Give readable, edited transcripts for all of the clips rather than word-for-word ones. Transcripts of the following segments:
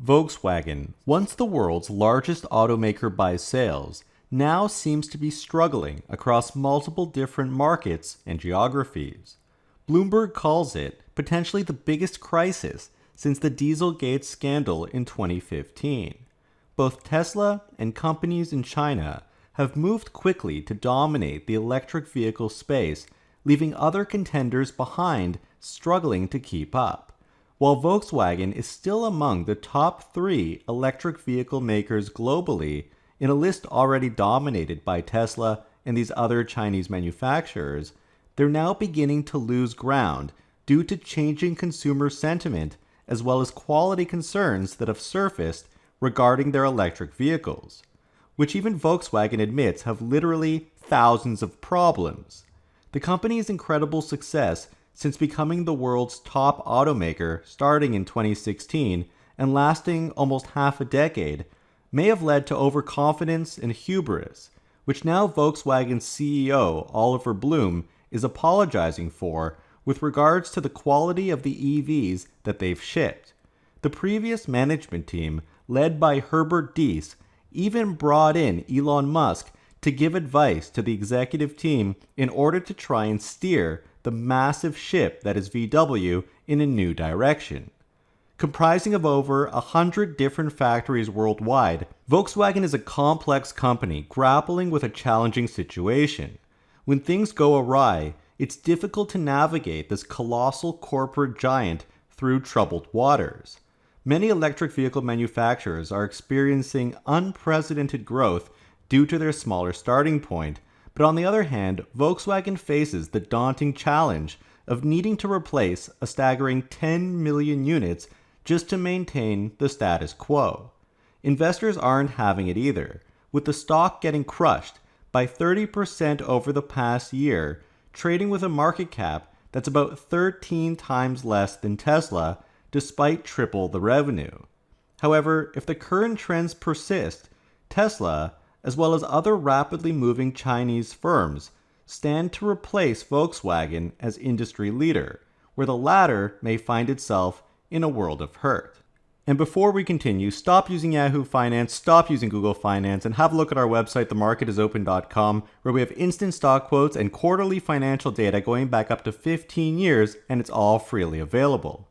Volkswagen, once the world's largest automaker by sales, now seems to be struggling across multiple different markets and geographies. Bloomberg calls it potentially the biggest crisis since the Dieselgate scandal in 2015. Both Tesla and companies in China have moved quickly to dominate the electric vehicle space, leaving other contenders behind struggling to keep up. While Volkswagen is still among the top 3 electric vehicle makers globally, in a list already dominated by Tesla and these other Chinese manufacturers, they're now beginning to lose ground due to changing consumer sentiment as well as quality concerns that have surfaced regarding their electric vehicles, which even Volkswagen admits have literally thousands of problems. The company's incredible success since becoming the world's top automaker starting in 2016 and lasting almost half a decade may have led to overconfidence and hubris, which now Volkswagen's CEO Oliver Blume is apologizing for with regards to the quality of the EVs that they've shipped. The previous management team, led by Herbert Diess, even brought in Elon Musk to give advice to the executive team in order to try and steer the massive ship that is VW in a new direction. Comprising of over 100 different factories worldwide, Volkswagen is a complex company grappling with a challenging situation. When things go awry, it's difficult to navigate this colossal corporate giant through troubled waters. Many electric vehicle manufacturers are experiencing unprecedented growth due to their smaller starting point, but on the other hand, Volkswagen faces the daunting challenge of needing to replace a staggering 10 million units just to maintain the status quo. Investors aren't having it either, with the stock getting crushed by 30% over the past year, trading with a market cap that's about 13 times less than Tesla, despite triple the revenue. However, if the current trends persist, Tesla, as well as other rapidly moving Chinese firms, stand to replace Volkswagen as industry leader, where the latter may find itself in a world of hurt. And before we continue, stop using Yahoo Finance, stop using Google Finance, and have a look at our website, themarketisopen.com, where we have instant stock quotes and quarterly financial data going back up to 15 years, and it's all freely available.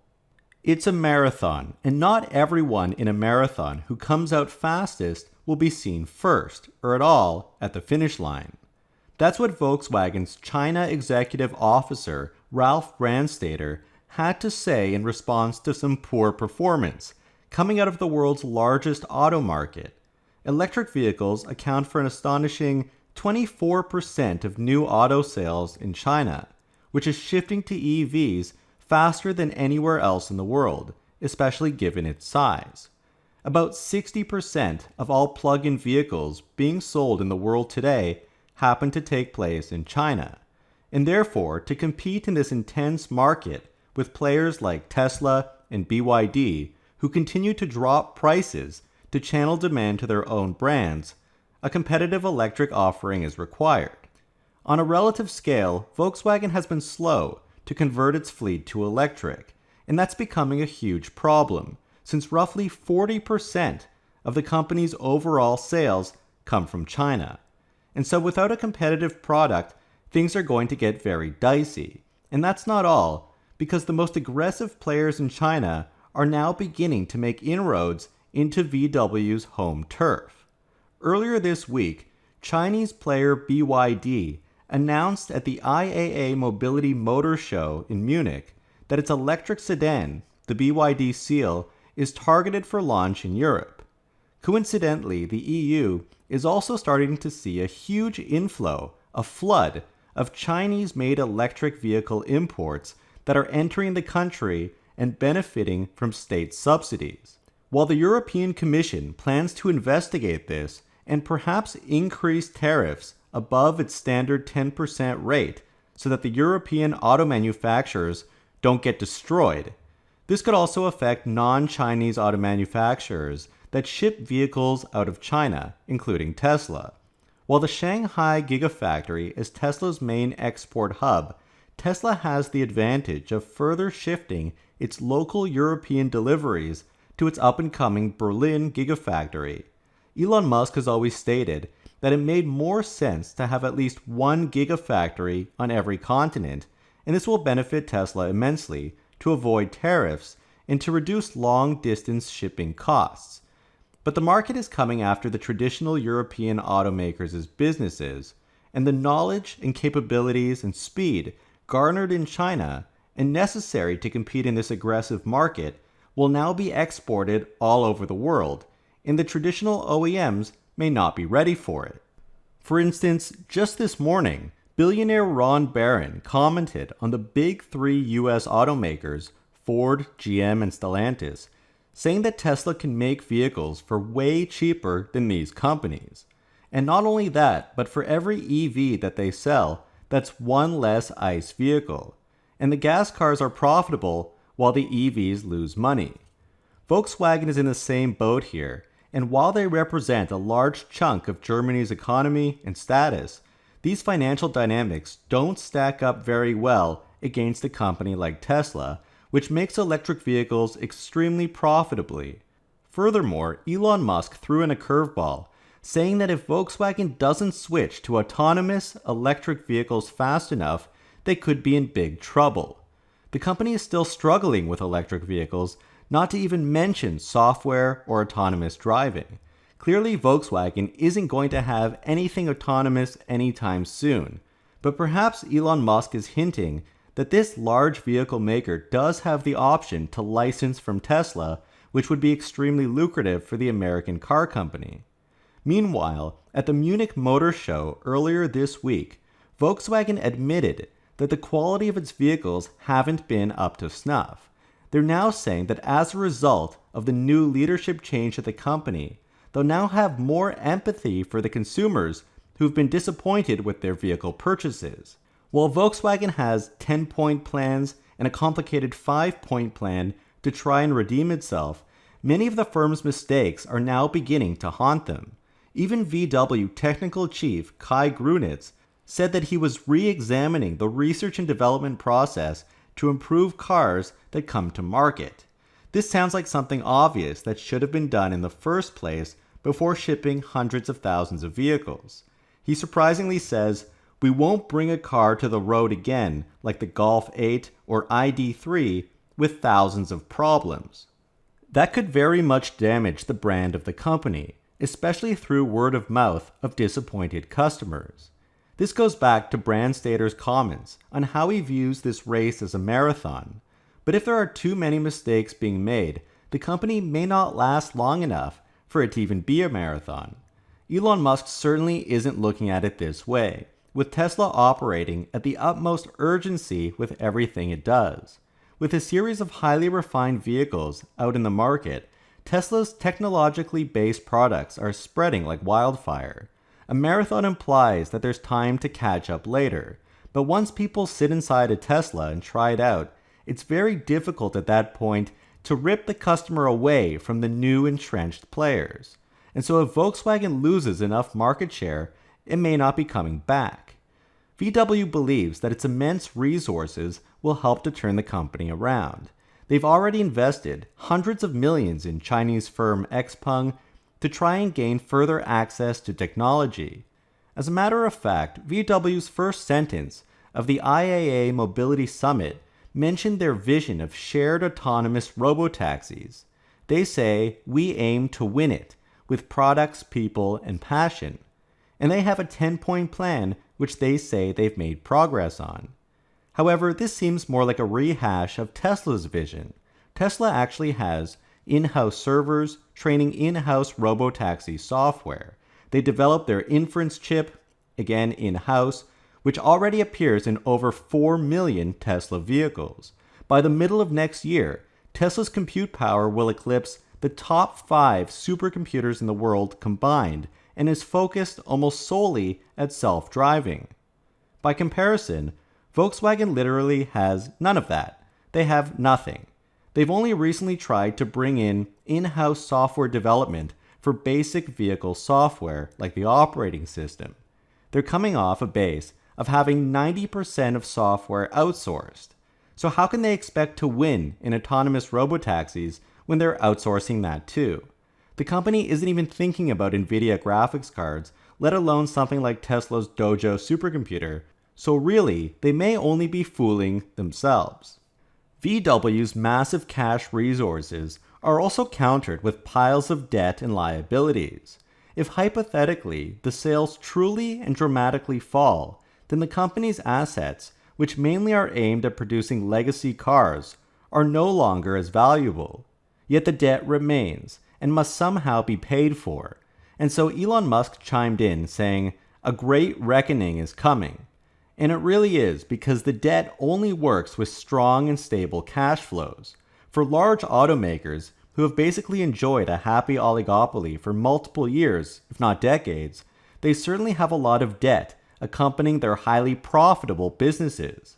It's a marathon, and not everyone in a marathon who comes out fastest will be seen first, or at all, at the finish line. That's what Volkswagen's China executive officer, Ralph Brandstater, had to say in response to some poor performance coming out of the world's largest auto market. Electric vehicles account for an astonishing 24% of new auto sales in China, which is shifting to EVs faster than anywhere else in the world, especially given its size. About 60% of all plug-in vehicles being sold in the world today happen to take place in China, and therefore to compete in this intense market with players like Tesla and BYD who continue to drop prices to channel demand to their own brands, a competitive electric offering is required. On a relative scale, Volkswagen has been slow to convert its fleet to electric, and that's becoming a huge problem, since roughly 40% of the company's overall sales come from China. And so without a competitive product, things are going to get very dicey. And that's not all, because the most aggressive players in China are now beginning to make inroads into VW's home turf. Earlier this week, Chinese player BYD announced at the IAA Mobility Motor Show in Munich that its electric sedan, the BYD Seal, is targeted for launch in Europe. Coincidentally, the EU is also starting to see a huge inflow, a flood, of Chinese-made electric vehicle imports that are entering the country and benefiting from state subsidies. While the European Commission plans to investigate this and perhaps increase tariffs above its standard 10% rate so that the European auto manufacturers don't get destroyed, this could also affect non-Chinese auto manufacturers that ship vehicles out of China, including Tesla. While the Shanghai Gigafactory is Tesla's main export hub, Tesla has the advantage of further shifting its local European deliveries to its up-and-coming Berlin Gigafactory. Elon Musk has always stated that it made more sense to have at least one Gigafactory on every continent, and this will benefit Tesla immensely to avoid tariffs and to reduce long-distance shipping costs. But the market is coming after the traditional European automakers as businesses, and the knowledge and capabilities and speed garnered in China and necessary to compete in this aggressive market will now be exported all over the world, and the traditional OEMs may not be ready for it. For instance, just this morning, billionaire Ron Barron commented on the big three US automakers, Ford, GM, and Stellantis, saying that Tesla can make vehicles for way cheaper than these companies. And not only that, but for every EV that they sell, that's one less ICE vehicle. And the gas cars are profitable while the EVs lose money. Volkswagen is in the same boat here, and while they represent a large chunk of Germany's economy and status, these financial dynamics don't stack up very well against a company like Tesla, which makes electric vehicles extremely profitably. Furthermore, Elon Musk threw in a curveball, saying that if Volkswagen doesn't switch to autonomous electric vehicles fast enough, they could be in big trouble. The company is still struggling with electric vehicles, not to even mention software or autonomous driving. Clearly, Volkswagen isn't going to have anything autonomous anytime soon, but perhaps Elon Musk is hinting that this large vehicle maker does have the option to license from Tesla, which would be extremely lucrative for the American car company. Meanwhile, at the Munich Motor Show earlier this week, Volkswagen admitted that the quality of its vehicles haven't been up to snuff. They're now saying that as a result of the new leadership change at the company, they'll now have more empathy for the consumers who've been disappointed with their vehicle purchases. While Volkswagen has 10-point plans and a complicated 5-point plan to try and redeem itself, many of the firm's mistakes are now beginning to haunt them. Even VW technical chief Kai Grunitz said that he was re-examining the research and development process to improve cars that come to market. This sounds like something obvious that should have been done in the first place before shipping hundreds of thousands of vehicles. He surprisingly says, "We won't bring a car to the road again like the Golf 8 or ID3 with thousands of problems." That could very much damage the brand of the company, especially through word of mouth of disappointed customers. This goes back to Brandstater's comments on how he views this race as a marathon. But if there are too many mistakes being made, the company may not last long enough for it to even be a marathon. Elon Musk certainly isn't looking at it this way, with Tesla operating at the utmost urgency with everything it does. With a series of highly refined vehicles out in the market, Tesla's technologically based products are spreading like wildfire. A marathon implies that there's time to catch up later, but once people sit inside a Tesla and try it out, it's very difficult at that point to rip the customer away from the new entrenched players. And so if Volkswagen loses enough market share, it may not be coming back. VW believes that its immense resources will help to turn the company around. They've already invested hundreds of millions in Chinese firm Xpeng to try and gain further access to technology. As a matter of fact, VW's first sentence of the IAA Mobility Summit mentioned their vision of shared autonomous robotaxis. They say, "We aim to win it with products, people, and passion." And they have a 10-point plan which they say they've made progress on. However, this seems more like a rehash of Tesla's vision. Tesla actually has in-house servers training in-house robotaxi software. They developed their inference chip, again in-house, which already appears in over 4 million Tesla vehicles. By the middle of next year, Tesla's compute power will eclipse the top 5 supercomputers in the world combined and is focused almost solely at self-driving. By comparison, Volkswagen literally has none of that. They have nothing. They've only recently tried to bring in-house software development for basic vehicle software like the operating system. They're coming off a base of having 90% of software outsourced. So how can they expect to win in autonomous robotaxis when they're outsourcing that too. The company isn't even thinking about NVIDIA graphics cards, let alone something like Tesla's Dojo supercomputer, so really, they may only be fooling themselves. VW's massive cash resources are also countered with piles of debt and liabilities. If hypothetically the sales truly and dramatically fall, then the company's assets, which mainly are aimed at producing legacy cars, are no longer as valuable. Yet the debt remains and must somehow be paid for. And so Elon Musk chimed in saying, "A great reckoning is coming." And it really is, because the debt only works with strong and stable cash flows. For large automakers who have basically enjoyed a happy oligopoly for multiple years, if not decades, they certainly have a lot of debt accompanying their highly profitable businesses.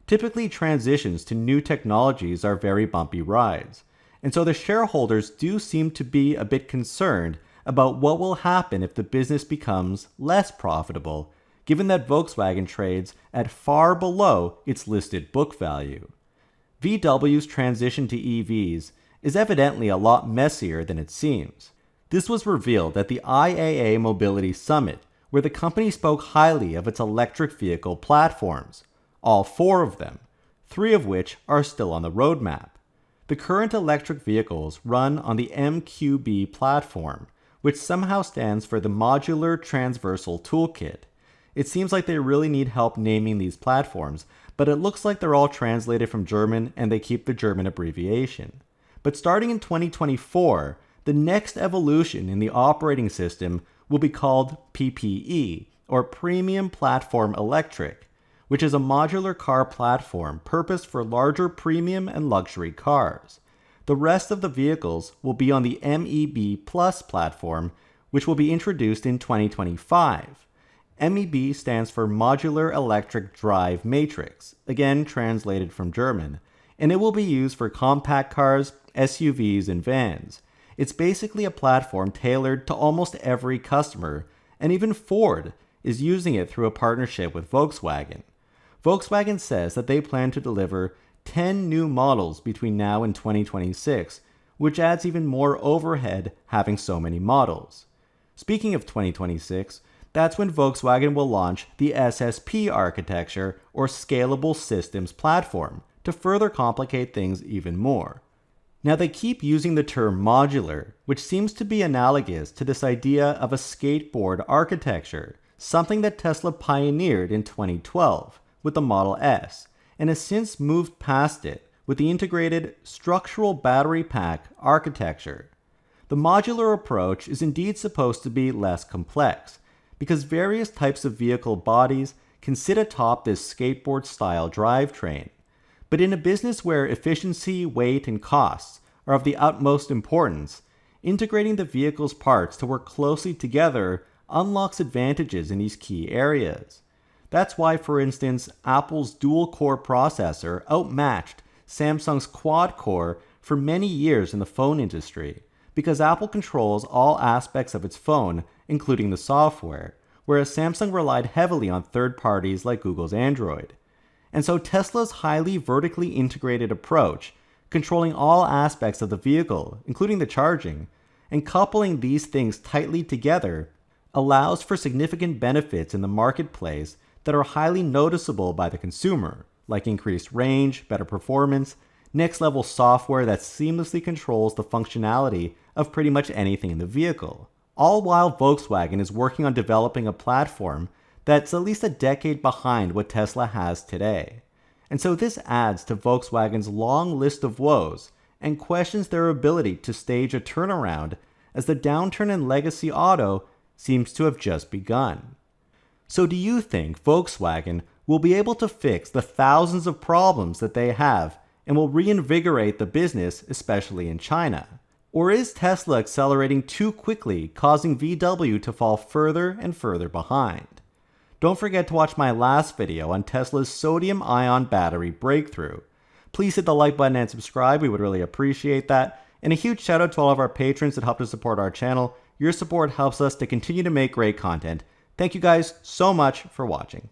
Typically, transitions to new technologies are very bumpy rides, and so the shareholders do seem to be a bit concerned about what will happen if the business becomes less profitable, given that Volkswagen trades at far below its listed book value. VW's transition to EVs is evidently a lot messier than it seems. This was revealed at the IAA Mobility Summit, where the company spoke highly of its electric vehicle platforms, all 4 of them, 3 of which are still on the roadmap. The current electric vehicles run on the MQB platform, which somehow stands for the Modular Transversal Toolkit. It seems like they really need help naming these platforms, but it looks like they're all translated from German and they keep the German abbreviation. But starting in 2024, the next evolution in the operating system will be called PPE, or Premium Platform Electric, which is a modular car platform purposed for larger premium and luxury cars. The rest of the vehicles will be on the MEB Plus platform, which will be introduced in 2025. MEB stands for Modular Electric Drive Matrix, again translated from German, and it will be used for compact cars, SUVs, and vans. It's basically a platform tailored to almost every customer, and even Ford is using it through a partnership with Volkswagen. Volkswagen says that they plan to deliver 10 new models between now and 2026, which adds even more overhead having so many models. Speaking of 2026, that's when Volkswagen will launch the SSP architecture, or Scalable Systems Platform, to further complicate things even more. Now, they keep using the term modular, which seems to be analogous to this idea of a skateboard architecture, something that Tesla pioneered in 2012 with the Model S, and has since moved past it with the integrated structural battery pack architecture. The modular approach is indeed supposed to be less complex, because various types of vehicle bodies can sit atop this skateboard-style drivetrain. But in a business where efficiency, weight, and costs are of the utmost importance, integrating the vehicle's parts to work closely together unlocks advantages in these key areas. That's why, for instance, Apple's dual-core processor outmatched Samsung's quad-core for many years in the phone industry, because Apple controls all aspects of its phone, including the software, whereas Samsung relied heavily on third parties like Google's Android. And so Tesla's highly vertically integrated approach, controlling all aspects of the vehicle, including the charging, and coupling these things tightly together, allows for significant benefits in the marketplace that are highly noticeable by the consumer, like increased range, better performance, next-level software that seamlessly controls the functionality of pretty much anything in the vehicle, all while Volkswagen is working on developing a platform that's at least a decade behind what Tesla has today. And so this adds to Volkswagen's long list of woes and questions their ability to stage a turnaround, as the downturn in legacy auto seems to have just begun. So do you think Volkswagen will be able to fix the thousands of problems that they have and will reinvigorate the business, especially in China? Or is Tesla accelerating too quickly, causing VW to fall further and further behind? Don't forget to watch my last video on Tesla's sodium-ion battery breakthrough. Please hit the like button and subscribe, we would really appreciate that. And a huge shout out to all of our patrons that help to support our channel. Your support helps us to continue to make great content. Thank you guys so much for watching.